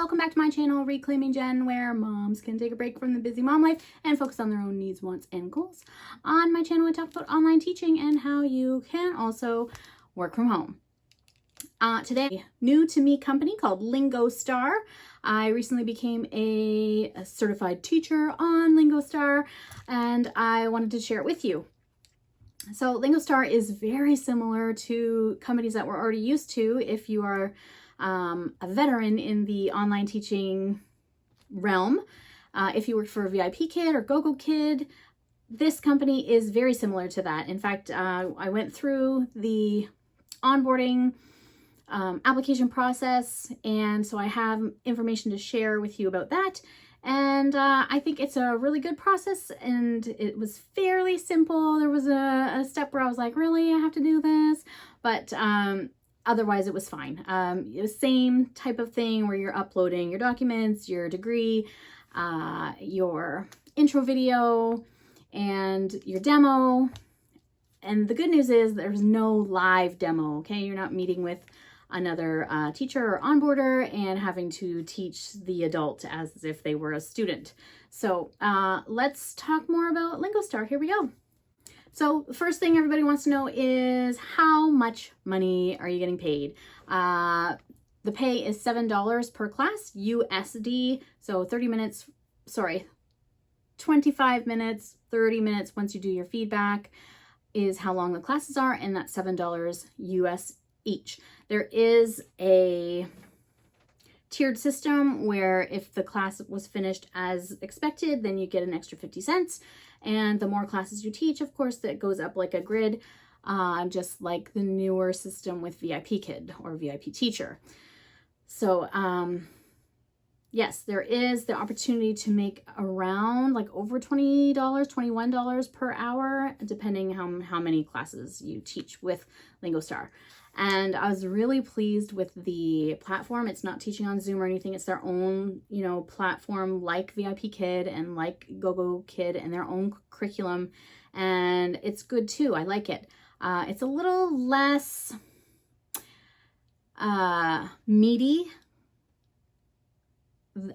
welcome back to my channel, Reclaiming Jen, where moms can take a break from the busy mom life and focus on their own needs, wants, and goals. On my channel, I talk about online teaching and how you can also work from home. Today, a new to me company called Lingostar. I recently became a certified teacher on Lingostar, and I wanted to share it with you. So Lingostar is very similar to companies that we're already used to if you are a veteran in the online teaching realm. If you work for VIPKid or GoGoKid, this company is very similar to that. In fact, I went through the onboarding application process, and so I have information to share with you about that. And I think it's a really good process, and it was fairly simple. There was a step where I was like, really, I have to do this? But otherwise, it was fine. It was same type of thing where you're uploading your documents, your degree, your intro video, and your demo. And the good news is there's no live demo, okay? You're not meeting with another teacher or onboarder and having to teach the adult as if they were a student. So let's talk more about Lingostar. Here we go. So the first thing everybody wants to know is how much money are you getting paid? The pay is $7 per class, USD. So 25 minutes, 30 minutes once you do your feedback is how long the classes are, and that's $7 US each. There is a tiered system where if the class was finished as expected, then you get an extra 50 cents. And the more classes you teach, of course, that goes up like a grid, just like the newer system with VIPKid or VIP Teacher. So yes, there is the opportunity to make around like over $20, $21 per hour, depending how many classes you teach with Lingostar. And I was really pleased with the platform. It's not teaching on Zoom or anything. It's their own, platform like VIPKid and like GoGoKid and their own curriculum. And it's good too. I like it. It's a little less meaty.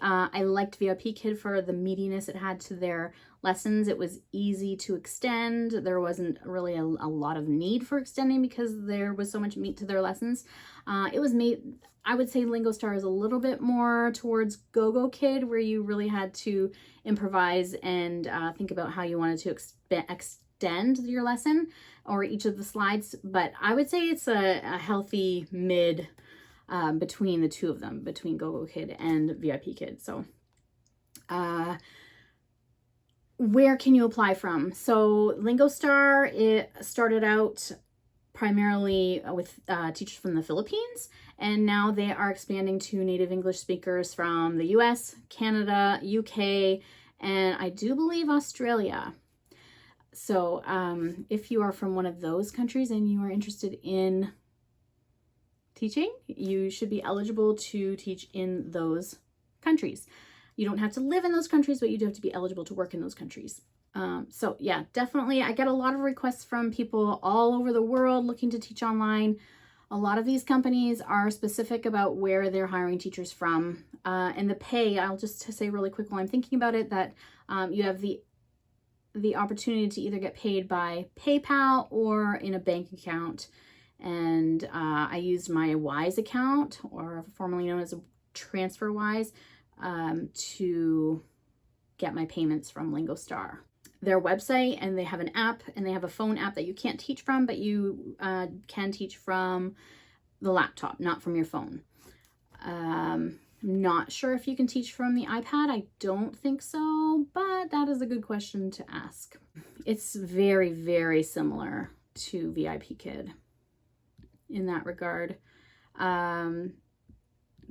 I liked VIPKid for the meatiness it had to their lessons. It was easy to extend. There wasn't really a lot of need for extending because there was so much meat to their lessons. It was made, I would say Lingostar is a little bit more towards GoGoKid, where you really had to improvise and think about how you wanted to extend your lesson or each of the slides. But I would say it's a healthy mid between the two of them, between GoGoKid and VIPKid. So where can you apply from? So Lingostar, it started out primarily with teachers from the Philippines, and now they are expanding to native English speakers from the US, Canada, UK, and I do believe Australia. So if you are from one of those countries and you are interested in teaching, you should be eligible to teach in those countries. You don't have to live in those countries, but you do have to be eligible to work in those countries. So yeah, definitely. I get a lot of requests from people all over the world looking to teach online. A lot of these companies are specific about where they're hiring teachers from. And the pay, I'll just say really quick while I'm thinking about it, that you have the opportunity to either get paid by PayPal or in a bank account. And I used my Wise account, or formerly known as TransferWise, to get my payments from Lingostar. Their website, and they have an app, and they have a phone app that you can't teach from, but you can teach from the laptop, not from your phone. Not sure if you can teach from the iPad. I don't think so, but that is a good question to ask. It's very, very similar to VIPKid in that regard.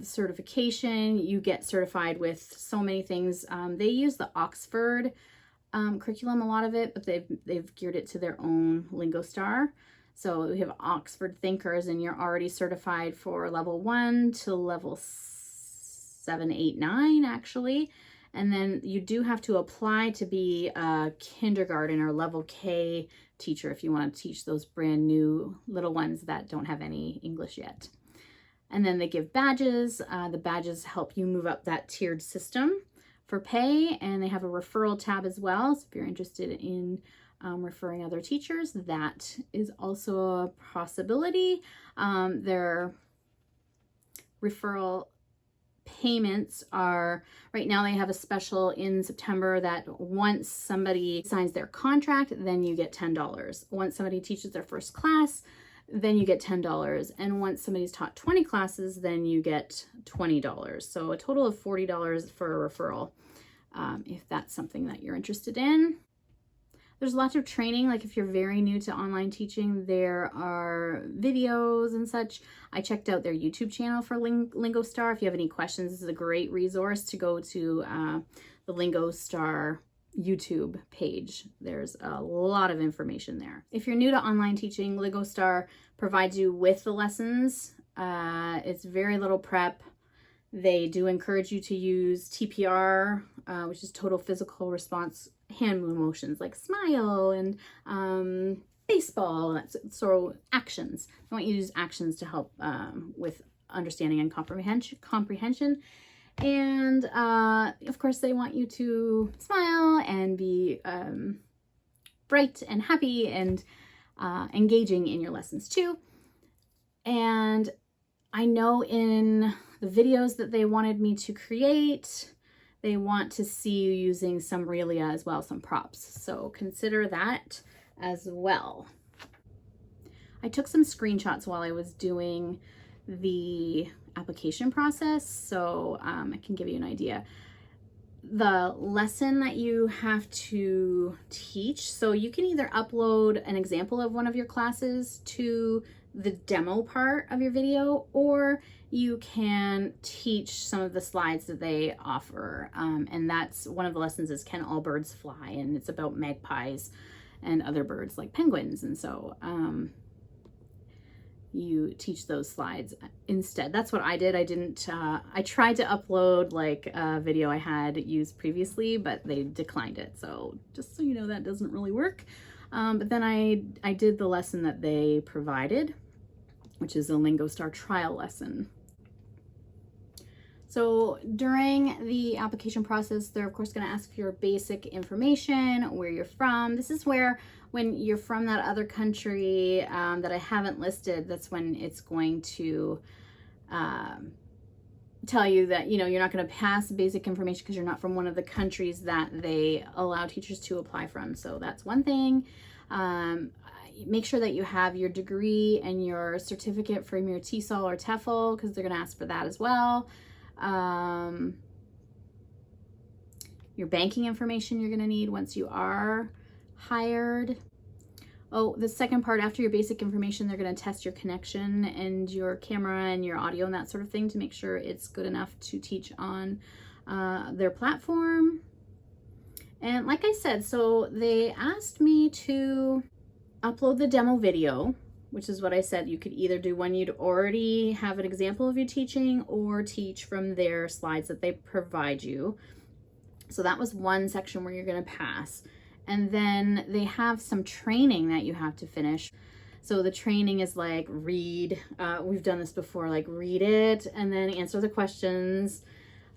Certification, you get certified with so many things. They use the Oxford curriculum, a lot of it, but they've geared it to their own Lingostar. So we have Oxford Thinkers, and you're already certified for level 1 to level 7, 8, 9 actually. And then you do have to apply to be a kindergarten or level K teacher if you want to teach those brand new little ones that don't have any English yet. And then they give badges. The badges help you move up that tiered system for pay, and they have a referral tab as well. So if you're interested in referring other teachers, that is also a possibility. Their referral payments are, right now they have a special in September that once somebody signs their contract, then you get $10. Once somebody teaches their first class, then you get $10. And once somebody's taught 20 classes, then you get $20. So a total of $40 for a referral, if that's something that you're interested in. There's lots of training, like if you're very new to online teaching, there are videos and such. I checked out their YouTube channel for Lingostar. If you have any questions, this is a great resource to go to the Lingostar YouTube page. There's a lot of information there. If you're new to online teaching, Lingostar provides you with the lessons. It's very little prep. They do encourage you to use TPR, which is total physical response hand motions, like smile and baseball. So actions. I want you to use actions to help with understanding and comprehension. And of course, they want you to smile and be bright and happy and engaging in your lessons too. And I know in the videos that they wanted me to create, they want to see you using some realia as well, some props. So consider that as well. I took some screenshots while I was doing the application process, so I can give you an idea. The lesson that you have to teach, so you can either upload an example of one of your classes to the demo part of your video, or you can teach some of the slides that they offer. And that's one of the lessons is Can All Birds Fly? And it's about magpies and other birds like penguins. And so you teach those slides instead. That's what I did. I didn't, I tried to upload like a video I had used previously, but they declined it. So just so you know, that doesn't really work. But then I did the lesson that they provided, which is a Lingostar trial lesson. So during the application process, they're of course going to ask for your basic information, where you're from. This is where, when you're from that other country that I haven't listed, that's when it's going to tell you that, you know, you're not going to pass basic information because you're not from one of the countries that they allow teachers to apply from. So that's one thing. Make sure that you have your degree and your certificate from your TESOL or TEFL, because they're going to ask for that as well. Your banking information you're going to need once you are hired. Oh, the second part, after your basic information, they're going to test your connection and your camera and your audio and that sort of thing to make sure it's good enough to teach on their platform. And like I said, so they asked me to upload the demo video, which is what I said. You could either do one you'd already have an example of you teaching, or teach from their slides that they provide you. So that was one section where you're going to pass. And then they have some training that you have to finish. So the training is like read, we've done this before, like read it and then answer the questions.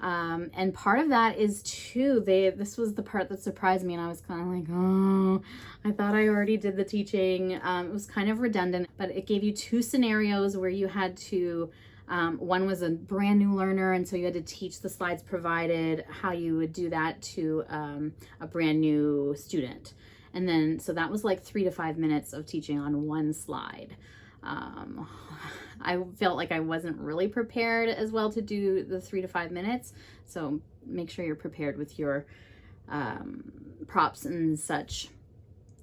And part of that is too, this was the part that surprised me, and I was kind of like, oh, I thought I already did the teaching. It was kind of redundant, but it gave you two scenarios where you had to, one was a brand new learner, and so you had to teach the slides provided, how you would do that to a brand new student. And then, so that was like 3 to 5 minutes of teaching on one slide. I felt like I wasn't really prepared as well to do the 3 to 5 minutes. So make sure you're prepared with your props and such.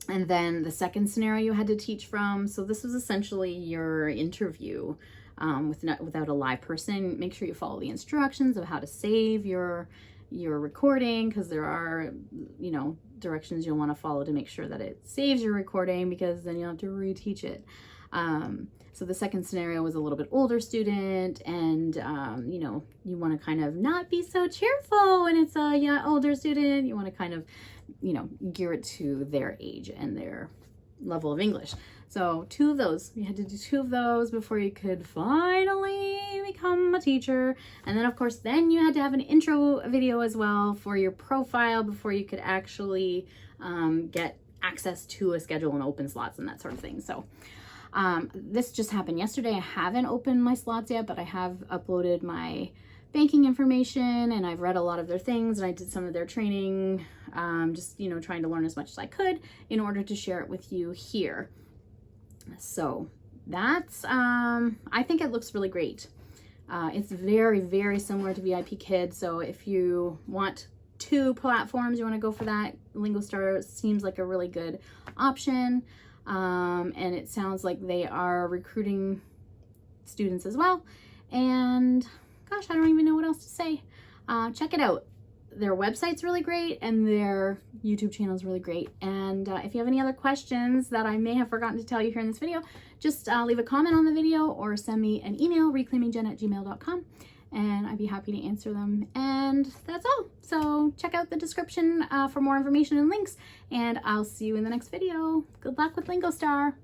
And then the second scenario you had to teach from. So this was essentially your interview without a live person. Make sure you follow the instructions of how to save your recording, because there are, you know, directions you'll want to follow to make sure that it saves your recording, because then you'll have to reteach it. So the second scenario was a little bit older student, and you know, you want to kind of not be so cheerful when it's a older student. You want to kind of, you know, gear it to their age and their level of English. So 2 of those. You had to do 2 of those before you could finally become a teacher. And then of course, then you had to have an intro video as well for your profile before you could actually get access to a schedule and open slots and that sort of thing. So this just happened yesterday. I haven't opened my slots yet, but I have uploaded my banking information and I've read a lot of their things and I did some of their training, just, you know, trying to learn as much as I could in order to share it with you here. So that's, I think it looks really great. It's very, very similar to VIPKid. So if you want 2 platforms, you want to go for that, Lingostar seems like a really good option. And it sounds like they are recruiting students as well. And gosh, I don't even know what else to say. Check it out. Their website's really great and their YouTube channel is really great. And if you have any other questions that I may have forgotten to tell you here in this video, just leave a comment on the video or send me an email, reclaimingjen@gmail.com, and I'd be happy to answer them. And that's all. So check out the description for more information and links, and I'll see you in the next video. Good luck with Lingostar.